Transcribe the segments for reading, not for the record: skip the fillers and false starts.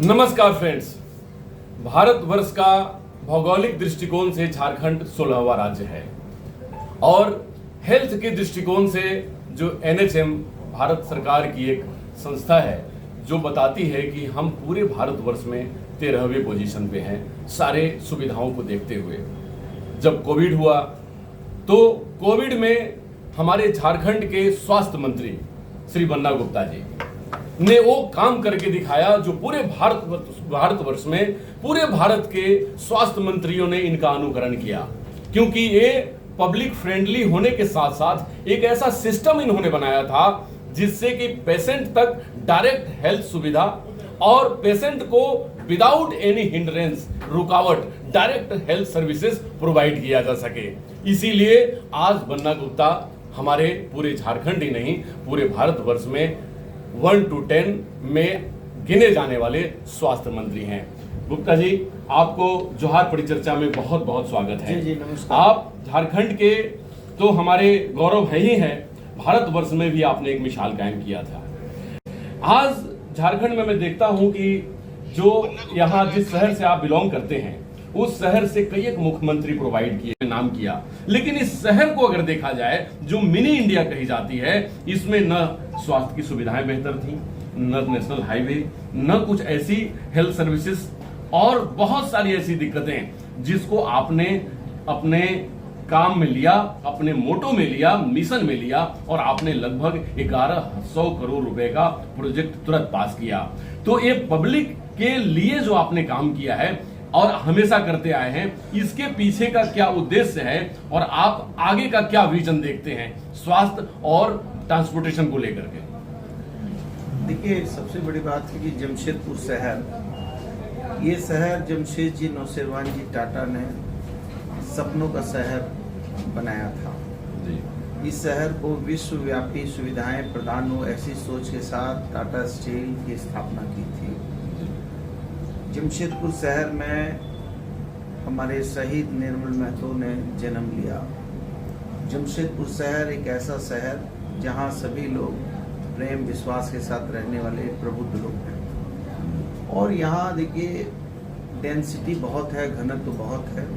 नमस्कार फ्रेंड्स। भारतवर्ष का भौगोलिक दृष्टिकोण से झारखंड 16वां राज्य है और हेल्थ के दृष्टिकोण से जो NHM भारत सरकार की एक संस्था है जो बताती है कि हम पूरे भारतवर्ष में 13वें पोजीशन पे हैं सारे सुविधाओं को देखते हुए। जब कोविड हुआ तो कोविड में हमारे झारखंड के स्वास्थ्य मंत्री श्री बन्ना गुप्ता जी ने वो काम करके दिखाया जो पूरे भारतवर्ष में पूरे भारत के स्वास्थ्य मंत्रियों ने इनका अनुकरण किया, क्योंकि ये पब्लिक फ्रेंडली होने के साथ साथ एक ऐसा सिस्टम इन्होंने बनाया था जिससे कि पेशेंट तक डायरेक्ट हेल्थ सुविधा और पेशेंट को विदाउट एनी हिंड्रेंस रुकावट डायरेक्ट हेल्थ सर्विसेज प्रोवाइड किया जा सके। इसीलिए आज बन्ना गुप्ता हमारे पूरे झारखंड ही नहीं पूरे भारतवर्ष में 1 to 10 में गिने जाने वाले स्वास्थ्य मंत्री हैं। गुप्ता जी, आपको जोहार परिचर्चा में बहुत बहुत स्वागत है। जी नमस्कार। आप झारखंड के तो हमारे गौरव है ही हैं, भारतवर्ष में भी आपने एक मिसाल कायम किया था। आज झारखंड में मैं देखता हूं कि जो यहाँ जिस शहर से आप बिलोंग करते हैं उस शहर से कई एक मुख्यमंत्री प्रोवाइड किए, नाम किया, लेकिन इस शहर को अगर देखा जाए जो मिनी इंडिया कही जाती है, इसमें न स्वास्थ्य की सुविधाएं बेहतर थी, न नेशनल हाईवे, न कुछ ऐसी हेल्थ सर्विसेज और बहुत सारी ऐसी दिक्कतें जिसको आपने अपने काम में लिया, अपने मोटो में लिया, मिशन में लिया और आपने लगभग 1100 करोड़ रुपए का प्रोजेक्ट तुरंत पास किया। तो ये पब्लिक के लिए जो आपने काम किया है और हमेशा करते आए हैं, इसके पीछे का क्या उद्देश्य है और आप आगे का क्या विजन देखते हैं स्वास्थ्य और ट्रांसपोर्टेशन को लेकर के? देखिए, सबसे बड़ी बात है कि जमशेदपुर शहर, ये शहर जमशेद जी नौसेरवान जी टाटा ने सपनों का शहर बनाया था जी। इस शहर को विश्वव्यापी सुविधाएं प्रदान हो ऐसी सोच के साथ टाटा स्टील की स्थापना की थी। जमशेदपुर शहर में हमारे शहीद निर्मल महतो ने जन्म लिया। जमशेदपुर शहर एक ऐसा शहर जहां सभी लोग प्रेम विश्वास के साथ रहने वाले प्रबुद्ध लोग हैं और यहाँ देखिए डेंसिटी बहुत है, घनत्व बहुत है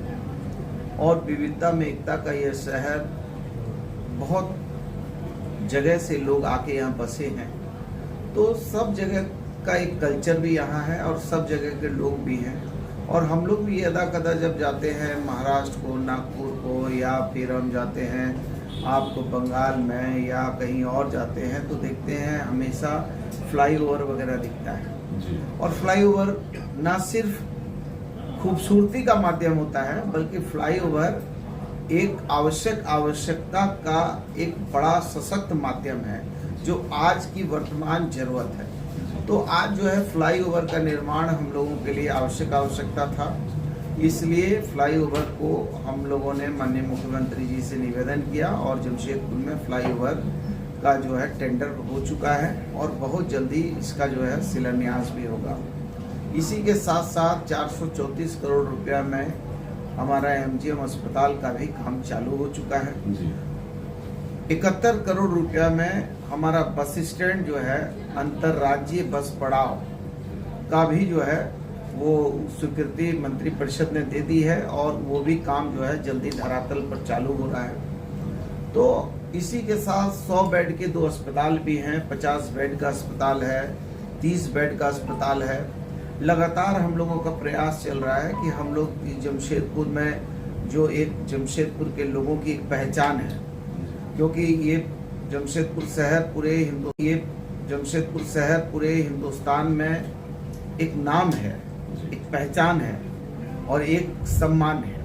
और विविधता में एकता का यह शहर, बहुत जगह से लोग आके यहाँ बसे हैं। तो सब जगह का एक कल्चर भी यहाँ है और सब जगह के लोग भी हैं और हम लोग भी अदा कदा जब जाते हैं महाराष्ट्र को, नागपुर को, या फिर हम जाते हैं आपको बंगाल में या कहीं और जाते हैं तो देखते हैं हमेशा फ्लाईओवर वगैरह दिखता है जी। और फ्लाईओवर ना सिर्फ खूबसूरती का माध्यम होता है बल्कि फ्लाईओवर एक आवश्यकता का एक बड़ा सशक्त माध्यम है जो आज की वर्तमान जरूरत है। तो आज जो है फ्लाईओवर का निर्माण हम लोगों के लिए आवश्यकता था, इसलिए फ्लाईओवर को हम लोगों ने माननीय मुख्यमंत्री जी से निवेदन किया और जमशेदपुर में फ्लाईओवर का जो है टेंडर हो चुका है और बहुत जल्दी इसका जो है शिलान्यास भी होगा। इसी के साथ साथ 434 करोड़ रुपया में हमारा MGM अस्पताल का भी काम चालू हो चुका है। 71 करोड़ रुपया में हमारा बस स्टैंड जो है अंतर्राज्यीय बस पड़ाव का भी जो है वो स्वीकृति मंत्री परिषद ने दे दी है और वो भी काम जो है जल्दी धरातल पर चालू हो रहा है। तो इसी के साथ 100 बेड के 2 अस्पताल भी हैं, 50 बेड का अस्पताल है, 30 बेड का अस्पताल है। लगातार हम लोगों का प्रयास चल रहा है कि हम लोग जमशेदपुर में जो एक जमशेदपुर के लोगों की एक पहचान है, क्योंकि ये जमशेदपुर शहर पूरे हिंदुस्तान में एक नाम है, एक पहचान है और एक सम्मान है।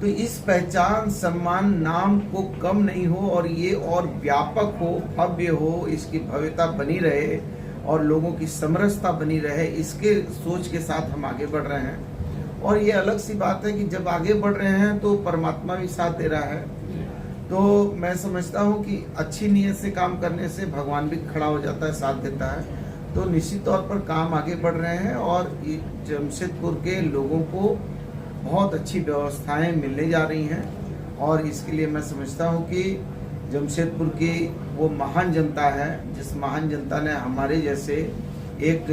तो इस पहचान, सम्मान, नाम को कम नहीं हो और ये और व्यापक हो, भव्य हो, इसकी भव्यता बनी रहे और लोगों की समरसता बनी रहे, इसके सोच के साथ हम आगे बढ़ रहे हैं। और ये अलग सी बात है कि जब आगे बढ़ रहे हैं तो परमात्मा भी साथ दे रहा है। तो मैं समझता हूँ कि अच्छी नीयत से काम करने से भगवान भी खड़ा हो जाता है, साथ देता है। तो निश्चित तौर पर काम आगे बढ़ रहे हैं और जमशेदपुर के लोगों को बहुत अच्छी व्यवस्थाएं मिलने जा रही हैं और इसके लिए मैं समझता हूँ कि जमशेदपुर की वो महान जनता है जिस महान जनता ने हमारे जैसे एक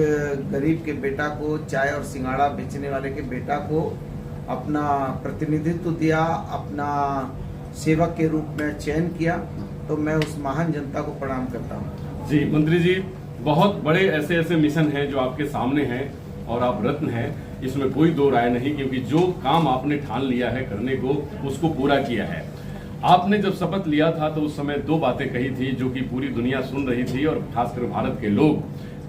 गरीब के बेटा को, चाय और सिंगाड़ा बेचने वाले के बेटा को अपना प्रतिनिधित्व दिया, अपना सेवक के रूप में चयन किया, तो मैं उस महान जनता को प्रणाम करता हूँ। जी मंत्री जी, बहुत बड़े ऐसे ऐसे मिशन हैं जो आपके सामने हैं और आप रत्न हैं, इसमें कोई दो राय नहीं, क्योंकि जो काम आपने ठान लिया है करने को उसको पूरा किया है। आपने जब शपथ लिया था तो उस समय दो बातें कही थी जो कि पूरी दुनिया सुन रही थी और खासकर भारत के लोग।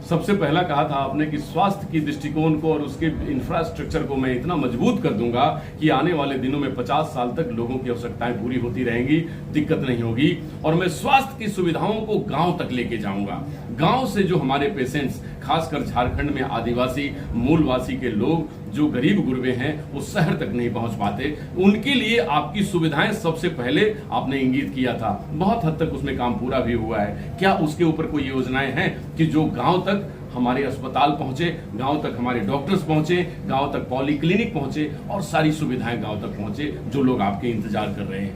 सबसे पहला कहा था आपने कि स्वास्थ्य की दृष्टिकोण को और उसके इंफ्रास्ट्रक्चर को मैं इतना मजबूत कर दूंगा कि आने वाले दिनों में 50 साल तक लोगों की आवश्यकताएं पूरी होती रहेंगी, दिक्कत नहीं होगी। और मैं स्वास्थ्य की सुविधाओं को गांव तक लेके जाऊंगा। गांव से जो हमारे पेशेंट्स, खासकर झारखंड में आदिवासी मूलवासी के लोग जो गरीब गुरबे हैं वो शहर तक नहीं पहुंच पाते, उनके लिए आपकी सुविधाएं सबसे पहले आपने इंगित किया था। बहुत हद तक उसमें काम पूरा भी हुआ है। क्या उसके ऊपर कोई योजनाएं हैं कि जो गांव तक हमारे अस्पताल पहुंचे, गांव तक हमारे डॉक्टर्स पहुंचे, गांव तक पॉलीक्लिनिक पहुंचे और सारी सुविधाएं गांव तक पहुंचे जो लोग आपके इंतजार कर रहे हैं?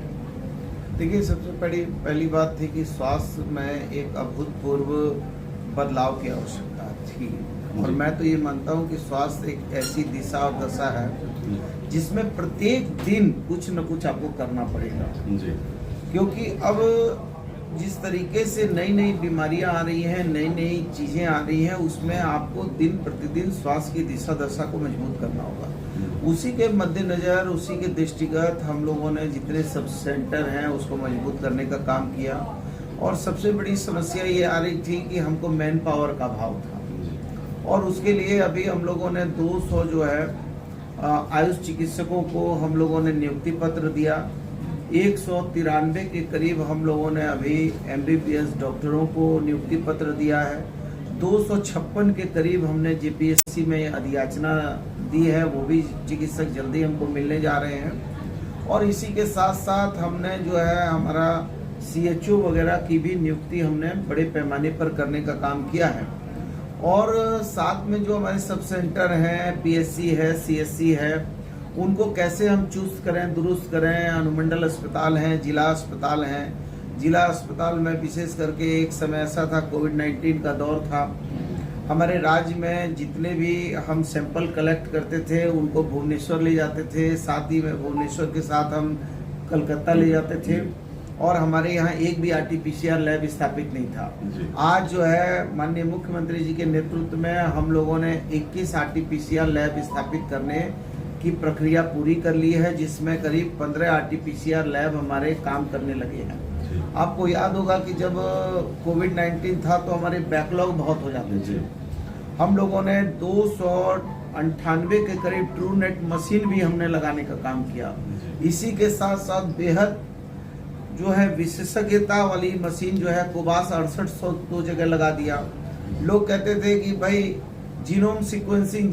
देखिए, सबसे पहली बात थी कि स्वास्थ्य में एक अभूतपूर्व बदलाव की आवश्यकता थी, और मैं तो ये मानता हूँ कि स्वास्थ्य एक ऐसी दिशा और दशा है जिसमें प्रत्येक दिन कुछ न कुछ आपको करना पड़ेगा जी। क्योंकि अब जिस तरीके से नई नई बीमारियां आ रही हैं, नई नई चीजें आ रही हैं, उसमें आपको दिन प्रतिदिन स्वास्थ्य की दिशा दशा को मजबूत करना होगा। उसी के मद्देनजर, उसी के दृष्टिगत हम लोगों ने जितने सब सेंटर हैं उसको मजबूत करने का काम किया। और सबसे बड़ी समस्या ये आ रही थी कि हमको मैन पावर का अभाव था, और उसके लिए अभी हम लोगों ने 200 जो है आयुष चिकित्सकों को हम लोगों ने नियुक्ति पत्र दिया। 193 के करीब हम लोगों ने अभी MBBS डॉक्टरों को नियुक्ति पत्र दिया है। 256 के करीब हमने JPSC में अधियाचना दी है, वो भी चिकित्सक जल्दी हमको मिलने जा रहे हैं। और इसी के साथ साथ हमने जो है हमारा CHO वगैरह की भी नियुक्ति हमने बड़े पैमाने पर करने का काम किया है। और साथ में जो हमारे सब सेंटर हैं, PSC है, CSC है, उनको कैसे हम चुस्त करें, दुरुस्त करें। अनुमंडल अस्पताल हैं, जिला अस्पताल हैं। जिला अस्पताल में विशेष करके एक समय ऐसा था, कोविड-19 का दौर था, हमारे राज्य में जितने भी हम सैंपल कलेक्ट करते थे उनको भुवनेश्वर ले जाते थे, साथ ही में भुवनेश्वर के साथ हम कलकत्ता ले जाते थे, और हमारे यहाँ एक भी RT-PCR लैब स्थापित नहीं था। आज जो है माननीय मुख्यमंत्री जी के नेतृत्व में हम लोगों ने 21 RT-PCR लैब स्थापित करने की प्रक्रिया पूरी कर ली है, जिसमें करीब 15 RT-PCR लैब हमारे काम करने लगे हैं। आपको याद होगा कि जब कोविड-19 था तो हमारे बैकलॉग बहुत हो जाते थे। हम लोगों ने 298 के करीब ट्रूनेट मशीन भी हमने लगाने का काम किया। इसी के साथ साथ बेहद जो है विशेषज्ञता वाली मशीन जो है कोबास 6800 दो जगह लगा दिया। लोग कहते थे कि भाई जीनोम सीक्वेंसिंग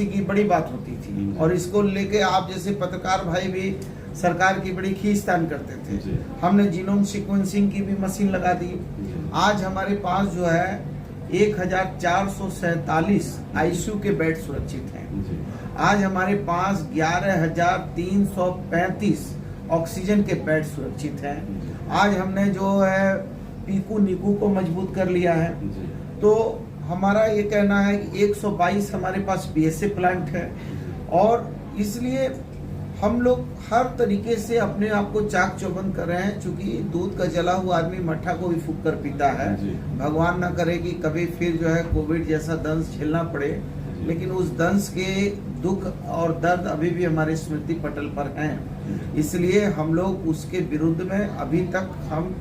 की बड़ी बात होती थी, और इसको लेके आप जैसे पत्रकार भाई भी सरकार की बड़ी खींचतान करते थे। हमने जीनोम सीक्वेंसिंग की भी मशीन लगा दी। आज हमारे पास जो है 1447 ICU के बेड सुरक्षित हैं। आज हमारे पास 11335 ऑक्सीजन के बेड सुरक्षित हैं। आज हमने जो है पीकू नीकू को मजबूत कर लिया है। तो हमारा ये कहना है कि 122 हमारे पास BSA प्लांट है, और इसलिए हम लोग हर तरीके से अपने आप को चाक चौबंद कर रहे हैं। चूंकि दूध का जला हुआ आदमी मट्ठा को भी फूंक कर पीता है। भगवान ना करे कि कभी फिर जो है कोविड जैसा दंश झेलना पड़े, लेकिन उस दंश के दुख और दर्द अभी भी हमारे स्मृति पटल पर हैं। इसलिए हम लोग उसके विरुद्ध में अभी तक हम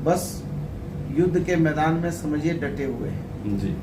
बस युद्ध के मैदान में समझिए डटे हुए हैं। जी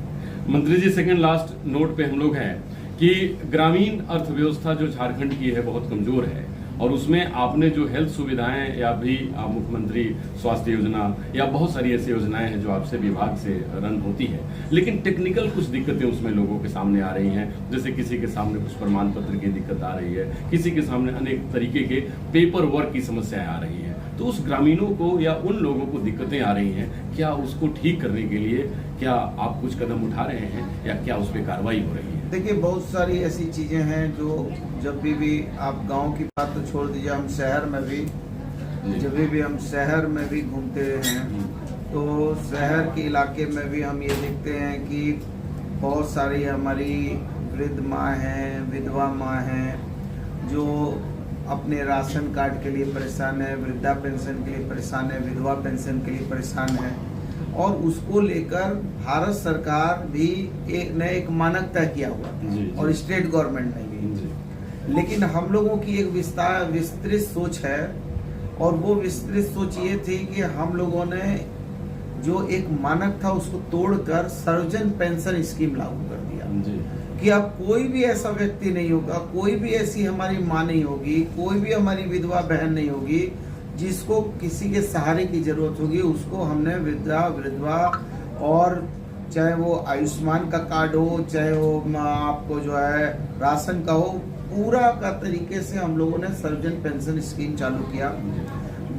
मंत्री जी, सेकंड लास्ट नोट पे हम लोग हैं कि ग्रामीण अर्थव्यवस्था जो झारखंड की है बहुत कमजोर है, और उसमें आपने जो हेल्थ सुविधाएं या भी मुख्यमंत्री स्वास्थ्य योजना या बहुत सारी ऐसी योजनाएं हैं जो आपसे विभाग से रन होती है, लेकिन टेक्निकल कुछ दिक्कतें उसमें लोगों के सामने आ रही हैं। जैसे किसी के सामने कुछ प्रमाण पत्र की दिक्कत आ रही है, किसी के सामने अनेक तरीके के पेपर वर्क की समस्याएं आ रही हैं। तो उस ग्रामीणों को या उन लोगों को दिक्कतें आ रही हैं, क्या उसको ठीक करने के लिए क्या आप कुछ कदम उठा रहे हैं या क्या उस पर कार्रवाई हो रही है? देखिए, बहुत सारी ऐसी चीज़ें हैं जो जब भी आप गांव की बात तो छोड़ दीजिए, हम शहर में भी जब भी हम शहर में भी घूमते हैं तो शहर के इलाके में भी हम ये देखते हैं कि बहुत सारी हमारी वृद्ध माँ हैं, विधवा माँ हैं, जो अपने राशन कार्ड के लिए परेशान है, वृद्धा पेंशन के लिए परेशान है, विधवा पेंशन के लिए परेशान है। और उसको लेकर भारत सरकार भी एक मानक तय किया हुआ था और स्टेट गवर्नमेंट ने भी। लेकिन हम लोगों की एक विस्तृत सोच है, और वो विस्तृत सोच ये थी कि हम लोगों ने जो एक मानक था उसको तोड़कर सर्वजन पेंशन स्कीम लागू कर दिया कि अब कोई भी ऐसा व्यक्ति नहीं होगा, कोई भी ऐसी हमारी माँ नहीं होगी, कोई भी हमारी विधवा बहन नहीं होगी जिसको किसी के सहारे की जरूरत होगी। उसको हमने विधवा और चाहे वो आयुष्मान का कार्ड हो, चाहे वो आपको जो है राशन का हो, पूरा का तरीके से हम लोगों ने सर्वजन पेंशन स्कीम चालू किया।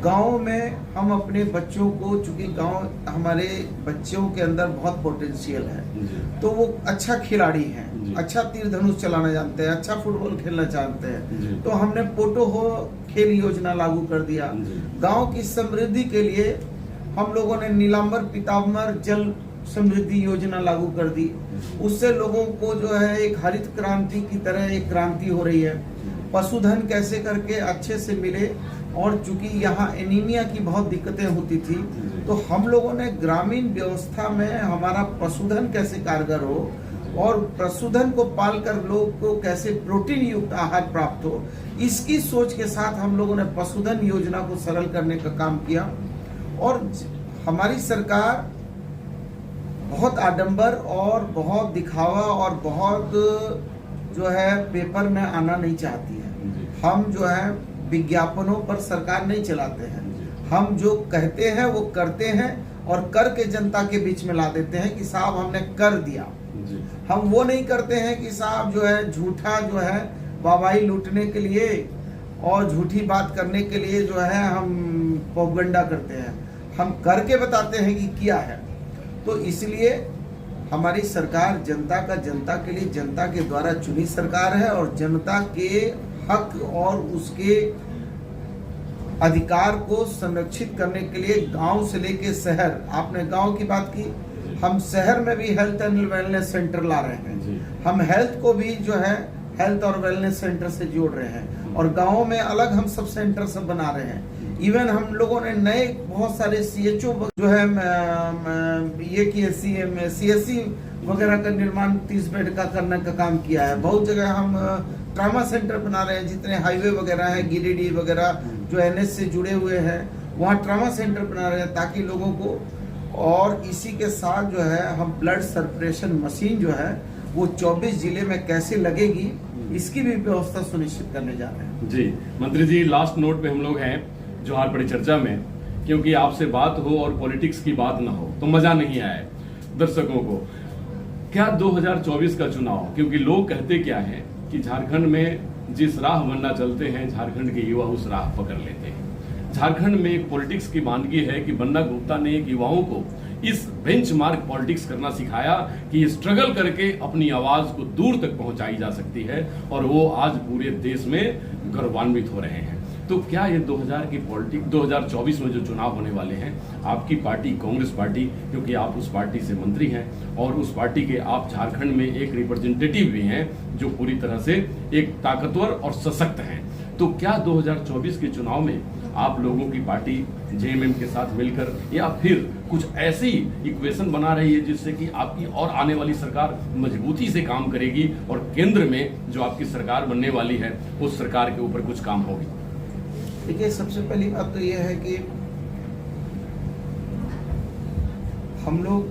गांव में हम अपने बच्चों को, चूंकि गांव हमारे बच्चों के अंदर बहुत पोटेंशियल है, तो वो अच्छा खिलाड़ी हैं, अच्छा तीर धनुष चलाना जानते हैं, अच्छा फुटबॉल खेलना जानते हैं, तो हमने पोटो हो खेल योजना लागू कर दिया। गांव की समृद्धि के लिए हम लोगों ने नीलांबर पीतांबर जल समृद्धि योजना लागू कर दी। उससे लोगों को जो है एक हरित क्रांति की तरह एक क्रांति हो रही है। पशुधन कैसे करके अच्छे से मिले, और चूंकि यहाँ एनीमिया की बहुत दिक्कतें होती थी, तो हम लोगों ने ग्रामीण व्यवस्था में हमारा पशुधन कैसे कारगर हो और पशुधन को पालकर लोग को कैसे प्रोटीन युक्त आहार प्राप्त हो, इसकी सोच के साथ हम लोगों ने पशुधन योजना को सरल करने का काम किया। और हमारी सरकार बहुत आडंबर और बहुत दिखावा और बहुत जो है पेपर में आना नहीं चाहती है। हम जो है विज्ञापनों पर सरकार नहीं चलाते हैं, हम जो कहते हैं वो करते हैं और कर के जनता के बीच में ला देते हैं कि साहब हमने कर दिया। हम वो नहीं करते हैं कि साहब जो है झूठा जो है वाहवाही लूटने के लिए और झूठी बात करने के लिए जो है हम प्रोपगंडा करते हैं, हम करके बताते हैं कि किया है। तो इसलिए हमारी सरकार जनता के लिए, जनता के द्वारा चुनी सरकार है, और जनता के हक और उसके अधिकार को संरक्षित करने के लिए गांव से लेके शहर, आपने गांव की बात की, हम शहर में भी हेल्थ एंड वेलनेस सेंटर ला रहे हैं। हम हेल्थ को भी जो है हेल्थ और वेलनेस सेंटर से जोड़ रहे हैं, और गांवों में अलग हम सब सेंटर सब बना रहे हैं। इवन हम लोगों ने नए बहुत सारे CHO जो है ये किए, CSC वगैरह का निर्माण 30 बेड का करने का काम किया है। बहुत जगह हम ट्रामा सेंटर बना रहे हैं, जितने हाईवे वगैरह हैं, गिरिडीह वगैरह जो NH से जुड़े हुए हैं, वहाँ ट्रामा सेंटर बना रहे हैं ताकि लोगों को, और इसी के साथ जो है हम ब्लड सर्कुलेशन मशीन जो है वो 24 जिले में कैसे लगेगी, इसकी भी व्यवस्था सुनिश्चित करने जा रहे हैं। जी मंत्री जी, लास्ट नोट पे हम लोग हैं जोहार परिचर्चा में, क्योंकि आपसे बात हो और पॉलिटिक्स की बात ना हो तो मजा नहीं आए दर्शकों को। क्या 2024 का चुनाव, क्योंकि लोग कहते क्या है कि झारखंड में जिस राह बनना चलते हैं, झारखंड के युवा उस राह पकड़ लेते हैं। झारखंड में एक पॉलिटिक्स की मानगी है कि बन्ना गुप्ता ने एक युवाओं को इस बेंचमार्क पॉलिटिक्स करना सिखाया कि स्ट्रगल करके अपनी आवाज को दूर तक पहुंचाई जा सकती है, और वो आज पूरे देश में गौरवान्वित हो रहे हैं। तो क्या ये 2024 में जो चुनाव होने वाले हैं, आपकी पार्टी कांग्रेस पार्टी, क्योंकि आप उस पार्टी से मंत्री हैं और उस पार्टी के आप झारखंड में एक रिप्रेजेंटेटिव भी हैं जो पूरी तरह से एक ताकतवर और सशक्त हैं, तो क्या 2024 के चुनाव में आप लोगों की पार्टी JMM के साथ मिलकर या फिर कुछ ऐसी इक्वेशन बना रही है जिससे कि आपकी और आने वाली सरकार मजबूती से काम करेगी और केंद्र में जो आपकी सरकार बनने वाली है उस सरकार के ऊपर कुछ काम होगी? देखिए, सबसे पहली बात तो यह है कि हम लोग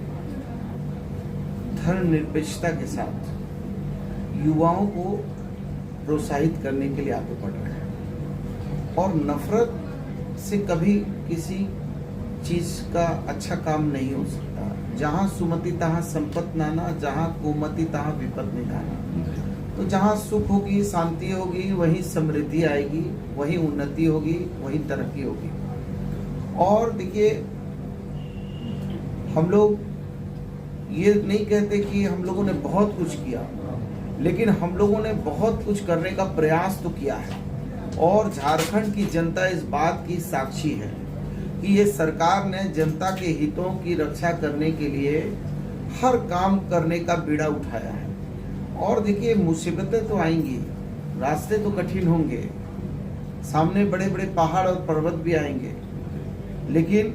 धर्मनिरपेक्षता के साथ युवाओं को प्रोत्साहित करने के लिए आगे बढ़ रहे हैं, और नफरत से कभी किसी चीज का अच्छा काम नहीं हो सकता। जहाँ सुमति तहाँ संपत नाना, जहाँ कुमति तहाँ विपत निधाना। तो जहाँ सुख होगी, शांति होगी, वहीं समृद्धि आएगी, वहीं उन्नति होगी, वहीं तरक्की होगी। और देखिए, हम लोग ये नहीं कहते कि हम लोगों ने बहुत कुछ किया, लेकिन हम लोगों ने बहुत कुछ करने का प्रयास तो किया है, और झारखंड की जनता इस बात की साक्षी है कि ये सरकार ने जनता के हितों की रक्षा करने के लिए हर काम करने का बीड़ा उठाया है। और देखिए, मुसीबतें तो आएंगी, रास्ते तो कठिन होंगे, सामने बड़े बड़े पहाड़ और पर्वत भी आएंगे, लेकिन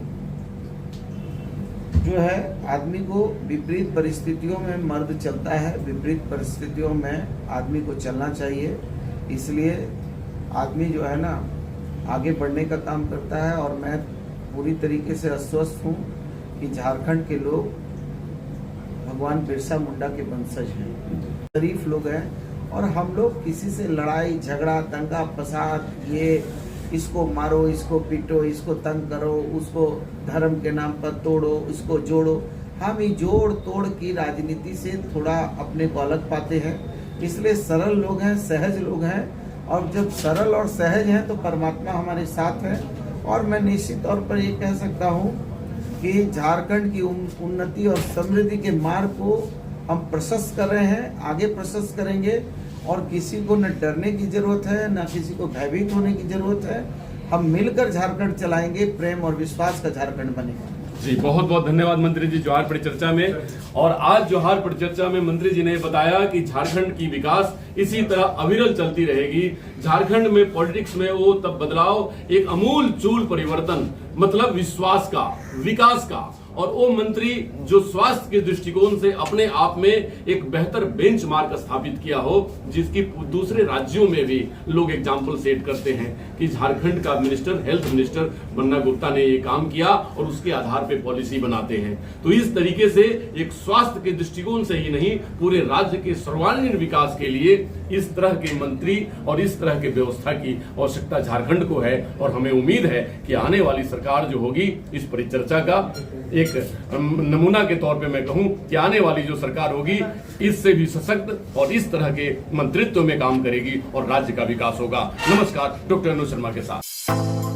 जो है आदमी को विपरीत परिस्थितियों में मर्द चलता है, विपरीत परिस्थितियों में आदमी को चलना चाहिए। इसलिए आदमी जो है ना आगे बढ़ने का काम करता है। और मैं पूरी तरीके से आश्वस्त हूँ कि झारखंड के लोग भगवान बिरसा मुंडा के वंशज हैं, शरीफ लोग हैं। और हम लोग किसी से लड़ाई झगड़ा दंगा फसाद, ये इसको मारो, इसको पीटो, इसको तंग करो, उसको धर्म के नाम पर तोड़ो, इसको जोड़ो, हम ये जोड़ तोड़ की राजनीति से थोड़ा अपने को अलग पाते हैं। इसलिए सरल लोग हैं, सहज लोग हैं। और जब सरल और सहज हैं तो परमात्मा हमारे साथ है। और मैं निश्चित तौर पर ये कह सकता हूँ कि झारखंड की उन्नति और समृद्धि के मार्ग को हम प्रशस्त कर रहे हैं, आगे प्रशस्त करेंगे। और किसी को न डरने की जरूरत है, न किसी को भयभीत होने की जरूरत है। हम मिलकर झारखंड चलाएंगे, प्रेम और विश्वास का झारखंड बनेगा। जी, बहुत बहुत धन्यवाद मंत्री जी जोहार परिचर्चा में। और आज जोहार परिचर्चा में मंत्री जी ने बताया कि झारखंड की विकास इसी तरह अविरल चलती रहेगी। झारखंड में पॉलिटिक्स में वो तब बदलाव, एक अमूल चूल परिवर्तन, मतलब विश्वास का, विकास का। और वो मंत्री जो स्वास्थ्य के दृष्टिकोण से अपने आप में एक बेहतर बेंचमार्क स्थापित किया हो, जिसकी दूसरे राज्यों में भी लोग एग्जाम्पल सेट करते हैं कि झारखंड का minister, health minister Banna Gupta ने ये काम किया और उसके आधार पे पॉलिसी बनाते हैं। तो इस तरीके से एक स्वास्थ्य के दृष्टिकोण से ही नहीं, पूरे राज्य के सर्वांगीण विकास के लिए इस तरह के मंत्री और इस तरह के व्यवस्था की आवश्यकता झारखंड को है। और हमें उम्मीद है कि आने वाली सरकार जो होगी, इस परिचर्चा का एक नमूना के तौर पे मैं कहूं कि आने वाली जो सरकार होगी इससे भी सशक्त और इस तरह के मंत्रित्व में काम करेगी और राज्य का विकास होगा। नमस्कार, डॉक्टर अनुज शर्मा के साथ।